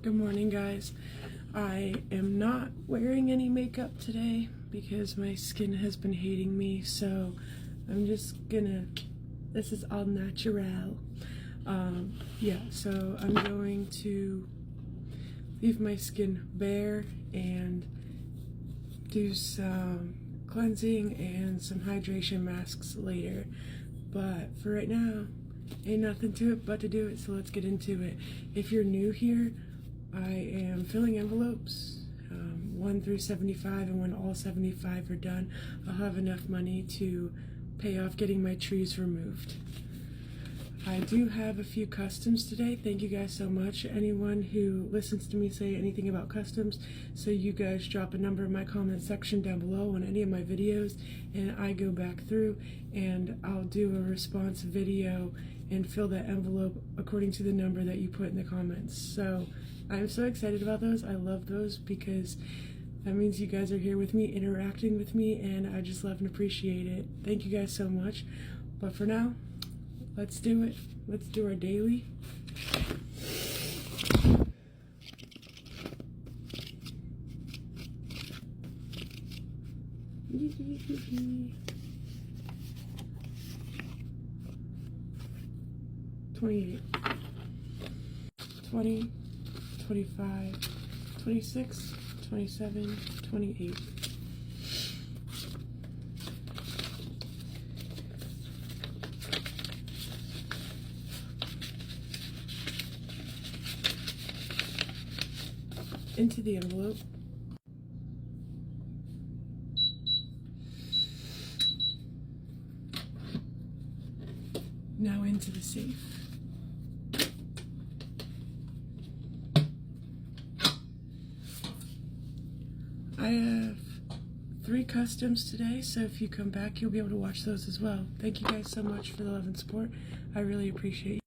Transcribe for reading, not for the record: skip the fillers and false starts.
Good morning, guys. I am not wearing any makeup today because my skin has been hating me, so I'm just gonna, this is all natural. Yeah, so I'm going to leave my skin bare and do some cleansing and some hydration masks later. But for right now, ain't nothing to it but to do it, so let's get into it. If you're new here, I am filling envelopes 1 through 75, and when all 75 are done, I'll have enough money to pay off getting my trees removed. I do have a few customs today. Thank you guys so much. Anyone who listens to me say anything about customs, so you guys drop a number in my comment section down below on any of my videos, and I go back through and I'll do a response video and fill that envelope according to the number that you put in the comments. So I'm so excited about those. I love those because that means you guys are here with me, interacting with me, and I just love and appreciate it. Thank you guys so much. But for now, let's do it. Let's do our daily. $28, $20, $25, $26, $27, $28. Into the envelope. Now into the safe. I have 3 customs today, so if you come back, you'll be able to watch those as well. Thank you guys so much for the love and support. I really appreciate it.